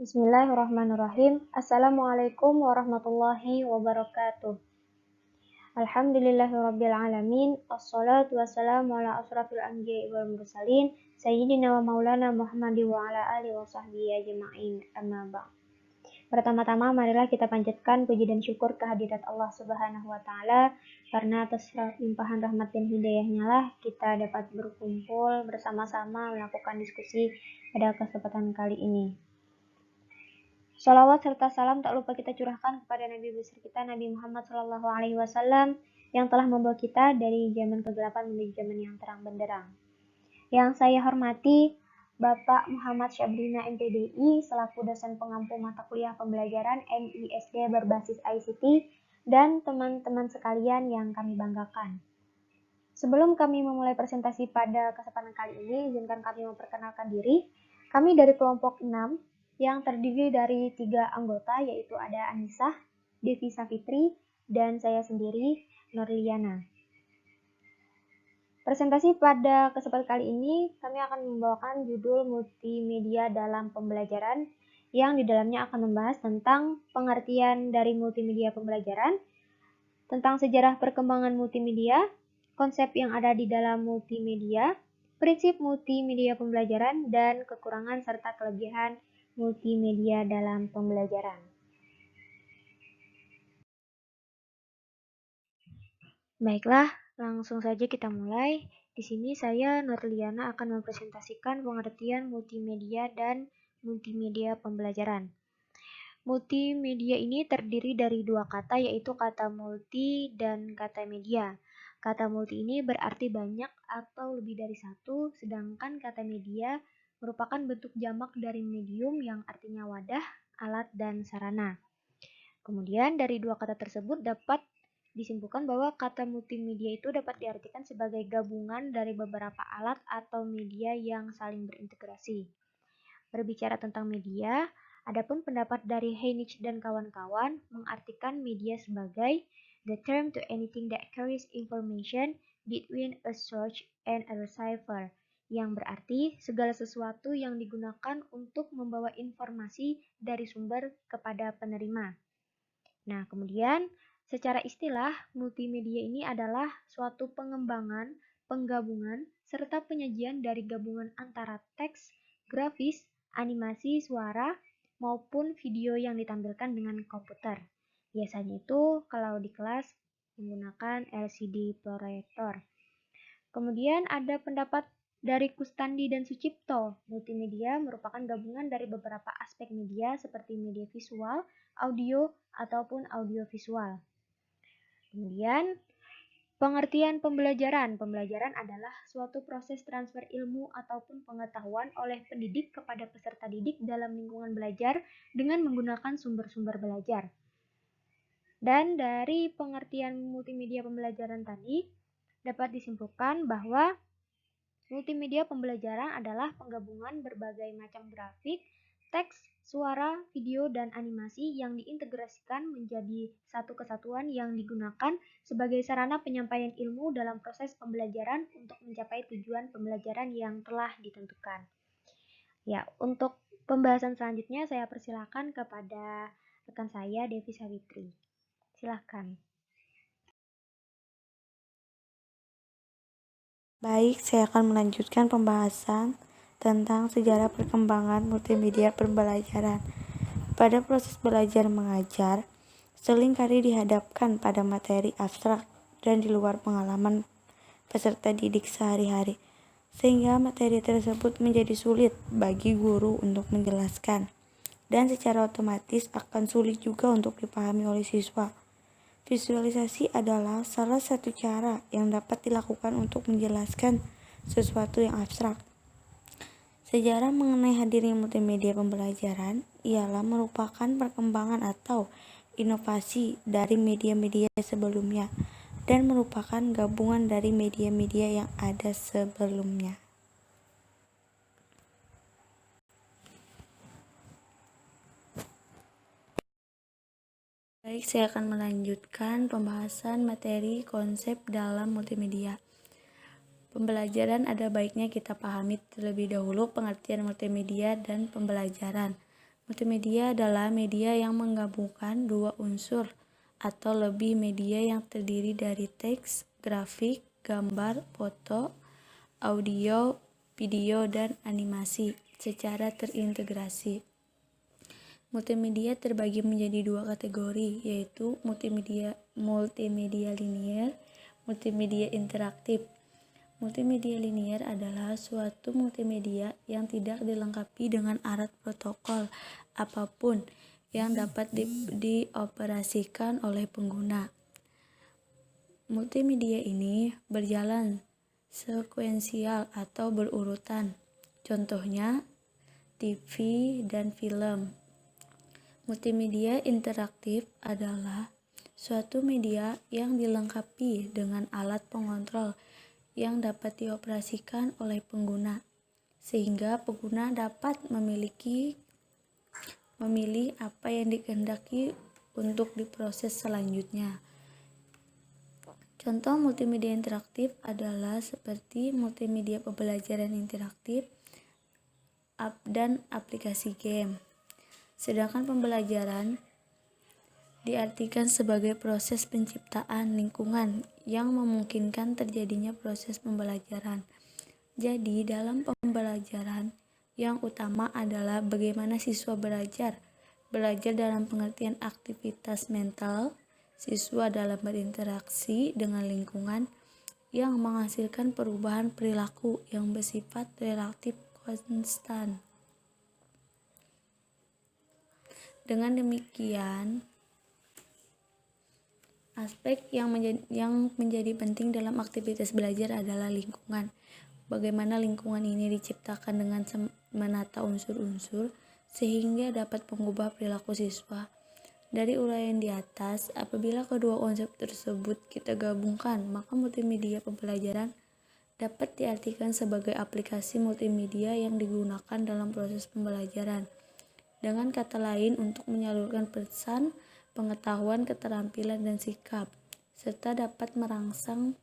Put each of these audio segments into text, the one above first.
Bismillahirrahmanirrahim. Assalamualaikum warahmatullahi wabarakatuh. Alhamdulillahirrabbilalamin. Assalatu wassalamu ala asrafil anbiya'i wal mursalin Sayyidina wa maulana Muhammadi wa ala alihi wa sahbihi ajma'in, amma ba'd. Pertama-tama marilah kita panjatkan puji dan syukur kehadirat Allah Subhanahu wa taala, karena atas limpahan rahmat dan hidayahnya lah kita dapat berkumpul bersama-sama melakukan diskusi pada kesempatan kali ini. Shalawat serta salam tak lupa kita curahkan kepada Nabi besar kita, Nabi Muhammad SAW, yang telah membawa kita dari zaman kegelapan menuju zaman yang terang benderang. Yang saya hormati Bapak Muhammad Syabrina MPDI selaku dosen pengampu mata kuliah pembelajaran MISD berbasis ICT dan teman-teman sekalian yang kami banggakan. Sebelum kami memulai presentasi pada kesempatan kali ini, izinkan kami memperkenalkan diri. Kami dari kelompok 6 yang terdiri dari 3 anggota, yaitu ada Anissa, Devi Safitri, dan saya sendiri, Nurliana. Presentasi pada kesempatan kali ini, kami akan membawakan judul multimedia dalam pembelajaran, yang di dalamnya akan membahas tentang pengertian dari multimedia pembelajaran, tentang sejarah perkembangan multimedia, konsep yang ada di dalam multimedia, prinsip multimedia pembelajaran, dan kekurangan serta kelebihan multimedia dalam pembelajaran. Baiklah, langsung saja kita mulai. Di sini saya, Nurliana, akan mempresentasikan pengertian multimedia dan multimedia pembelajaran. Multimedia ini terdiri dari 2 kata, yaitu kata multi dan kata media. Kata multi ini berarti banyak atau lebih dari satu, sedangkan kata media merupakan bentuk jamak dari medium yang artinya wadah, alat, dan sarana. Kemudian dari 2 kata tersebut dapat disimpulkan bahwa kata multimedia itu dapat diartikan sebagai gabungan dari beberapa alat atau media yang saling berintegrasi. Berbicara tentang media, adapun pendapat dari Heinrich dan kawan-kawan mengartikan media sebagai the term to anything that carries information between a source and a receiver, yang berarti segala sesuatu yang digunakan untuk membawa informasi dari sumber kepada penerima. Nah, kemudian secara istilah, multimedia ini adalah suatu pengembangan, penggabungan, serta penyajian dari gabungan antara teks, grafis, animasi, suara, maupun video yang ditampilkan dengan komputer. Biasanya itu kalau di kelas menggunakan LCD proyektor. Kemudian ada pendapat dari Kustandi dan Sucipto. Multimedia merupakan gabungan dari beberapa aspek media seperti media visual, audio, ataupun audiovisual. Kemudian, pengertian pembelajaran. Pembelajaran adalah suatu proses transfer ilmu ataupun pengetahuan oleh pendidik kepada peserta didik dalam lingkungan belajar dengan menggunakan sumber-sumber belajar. Dan dari pengertian multimedia pembelajaran tadi, dapat disimpulkan bahwa multimedia pembelajaran adalah penggabungan berbagai macam grafik, teks, suara, video, dan animasi yang diintegrasikan menjadi satu kesatuan yang digunakan sebagai sarana penyampaian ilmu dalam proses pembelajaran untuk mencapai tujuan pembelajaran yang telah ditentukan. Ya, untuk pembahasan selanjutnya saya persilakan kepada rekan saya, Devi Sawitri. Silakan. Baik, saya akan melanjutkan pembahasan tentang sejarah perkembangan multimedia pembelajaran. Pada proses belajar mengajar, seringkali dihadapkan pada materi abstrak dan di luar pengalaman peserta didik sehari-hari, sehingga materi tersebut menjadi sulit bagi guru untuk menjelaskan, dan secara otomatis akan sulit juga untuk dipahami oleh siswa. Visualisasi adalah salah satu cara yang dapat dilakukan untuk menjelaskan sesuatu yang abstrak. Sejarah mengenai hadirnya multimedia pembelajaran ialah merupakan perkembangan atau inovasi dari media-media sebelumnya dan merupakan gabungan dari media-media yang ada sebelumnya. Baik, saya akan melanjutkan pembahasan materi konsep dalam multimedia. Pembelajaran ada baiknya kita pahami terlebih dahulu pengertian multimedia dan pembelajaran. Multimedia adalah media yang menggabungkan dua unsur atau lebih media yang terdiri dari teks, grafik, gambar, foto, audio, video, dan animasi secara terintegrasi. Multimedia terbagi menjadi dua kategori, yaitu multimedia linier, multimedia interaktif. Multimedia linier adalah suatu multimedia yang tidak dilengkapi dengan alat protokol apapun yang dapat dioperasikan oleh pengguna. Multimedia ini berjalan sekuensial atau berurutan. Contohnya, TV dan film. Multimedia interaktif adalah suatu media yang dilengkapi dengan alat pengontrol yang dapat dioperasikan oleh pengguna, sehingga pengguna dapat memilih apa yang dikehendaki untuk diproses selanjutnya. Contoh multimedia interaktif adalah seperti multimedia pembelajaran interaktif dan aplikasi game. Sedangkan pembelajaran diartikan sebagai proses penciptaan lingkungan yang memungkinkan terjadinya proses pembelajaran. Jadi, dalam pembelajaran, yang utama adalah bagaimana siswa belajar. Belajar dalam pengertian aktivitas mental, siswa dalam berinteraksi dengan lingkungan yang menghasilkan perubahan perilaku yang bersifat relatif konstan. Dengan demikian, aspek yang menjadi penting dalam aktivitas belajar adalah lingkungan. Bagaimana lingkungan ini diciptakan dengan menata unsur-unsur sehingga dapat mengubah perilaku siswa. Dari uraian di atas, apabila kedua konsep tersebut kita gabungkan, maka multimedia pembelajaran dapat diartikan sebagai aplikasi multimedia yang digunakan dalam proses pembelajaran. Dengan kata lain, untuk menyalurkan pesan, pengetahuan, keterampilan, dan sikap, serta dapat merangsang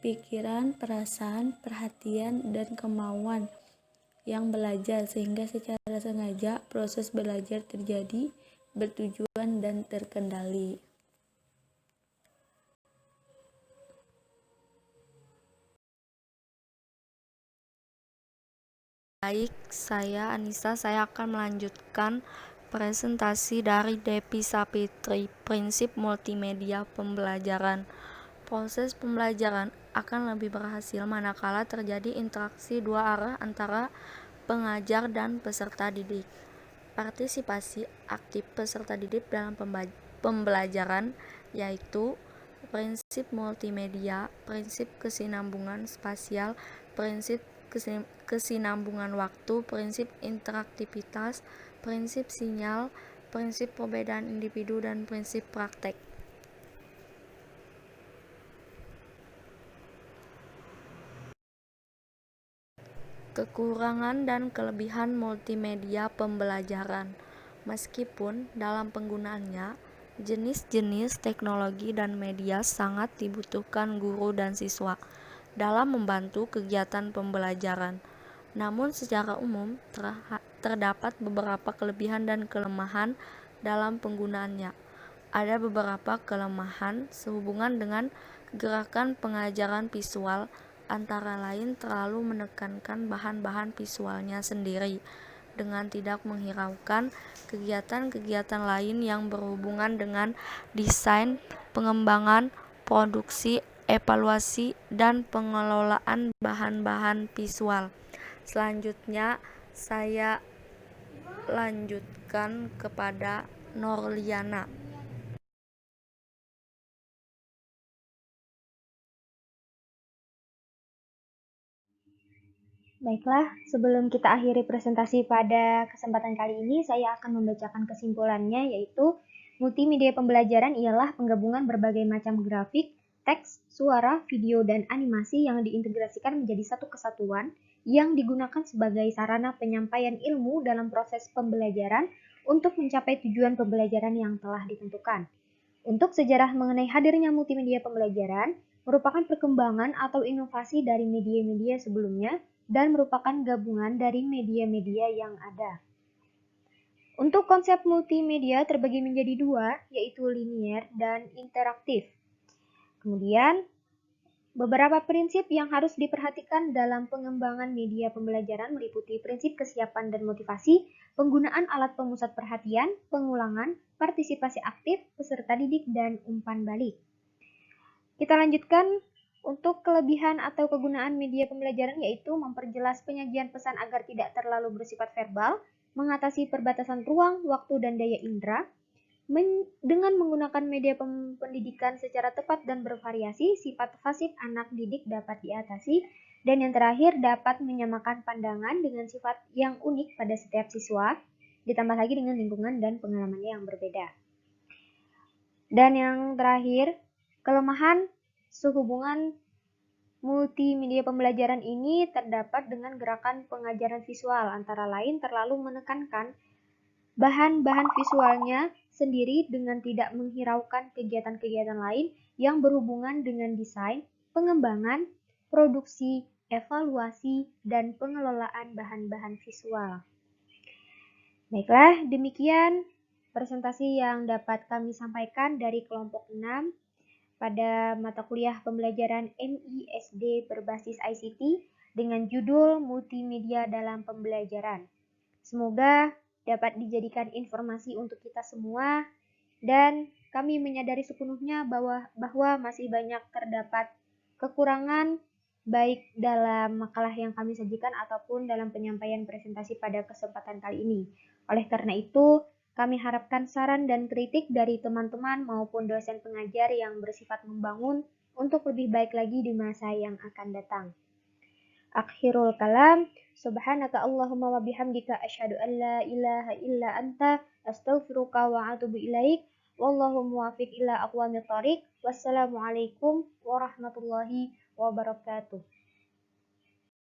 pikiran, perasaan, perhatian, dan kemauan yang belajar, sehingga secara sengaja proses belajar terjadi, bertujuan, dan terkendali. Baik, saya Anissa, saya akan melanjutkan presentasi dari Depi Sapitri, prinsip multimedia pembelajaran. Proses pembelajaran akan lebih berhasil manakala terjadi interaksi dua arah antara pengajar dan peserta didik. Partisipasi aktif peserta didik dalam pembelajaran yaitu prinsip multimedia, prinsip kesinambungan spasial, prinsip kesinambungan waktu, prinsip interaktivitas, prinsip sinyal, prinsip perbedaan individu, dan prinsip praktek. Kekurangan dan kelebihan multimedia pembelajaran. Meskipun dalam penggunaannya, jenis-jenis teknologi dan media sangat dibutuhkan guru dan siswa dalam membantu kegiatan pembelajaran. Namun secara umum terdapat beberapa kelebihan dan kelemahan dalam penggunaannya. Ada beberapa kelemahan sehubungan dengan gerakan pengajaran visual, antara lain terlalu menekankan bahan-bahan visualnya sendiri dengan tidak menghiraukan kegiatan-kegiatan lain yang berhubungan dengan desain, pengembangan, produksi, evaluasi, dan pengelolaan bahan-bahan visual. Selanjutnya saya lanjutkan kepada Norliana. Baiklah, sebelum kita akhiri presentasi pada kesempatan kali ini, saya akan membacakan kesimpulannya, yaitu multimedia pembelajaran ialah penggabungan berbagai macam grafik, teks, suara, video, dan animasi yang diintegrasikan menjadi satu kesatuan yang digunakan sebagai sarana penyampaian ilmu dalam proses pembelajaran untuk mencapai tujuan pembelajaran yang telah ditentukan. Untuk sejarah mengenai hadirnya multimedia pembelajaran, merupakan perkembangan atau inovasi dari media-media sebelumnya, dan merupakan gabungan dari media-media yang ada. Untuk konsep multimedia terbagi menjadi dua, yaitu linier dan interaktif. Kemudian, beberapa prinsip yang harus diperhatikan dalam pengembangan media pembelajaran meliputi prinsip kesiapan dan motivasi, penggunaan alat pemusat perhatian, pengulangan, partisipasi aktif, peserta didik, dan umpan balik. Kita lanjutkan untuk kelebihan atau kegunaan media pembelajaran, yaitu memperjelas penyajian pesan agar tidak terlalu bersifat verbal, mengatasi perbatasan ruang, waktu, dan daya indera. Dengan menggunakan media pendidikan secara tepat dan bervariasi, sifat pasif anak didik dapat diatasi. Dan yang terakhir, dapat menyamakan pandangan dengan sifat yang unik pada setiap siswa, ditambah lagi dengan lingkungan dan pengalamannya yang berbeda. Dan yang terakhir, kelemahan sehubungan multimedia pembelajaran ini terdapat dengan gerakan pengajaran visual, antara lain terlalu menekankan bahan-bahan visualnya sendiri dengan tidak menghiraukan kegiatan-kegiatan lain yang berhubungan dengan desain, pengembangan, produksi, evaluasi, dan pengelolaan bahan-bahan visual. Baiklah, demikian presentasi yang dapat kami sampaikan dari kelompok 6 pada mata kuliah pembelajaran MISD berbasis ICT dengan judul Multimedia dalam Pembelajaran. Semoga dapat dijadikan informasi untuk kita semua, dan kami menyadari sepenuhnya bahwa masih banyak terdapat kekurangan baik dalam makalah yang kami sajikan ataupun dalam penyampaian presentasi pada kesempatan kali ini. Oleh karena itu, kami harapkan saran dan kritik dari teman-teman maupun dosen pengajar yang bersifat membangun untuk lebih baik lagi di masa yang akan datang. Akhirul kalam, subhanaka Allahumma wa bihamdika asyhadu an la ilaha illa anta astaghfiruka wa atubu ilaik. Wallahu muwaffiq ila aqwamit thoriq. Wassalamualaikum warahmatullahi wabarakatuh.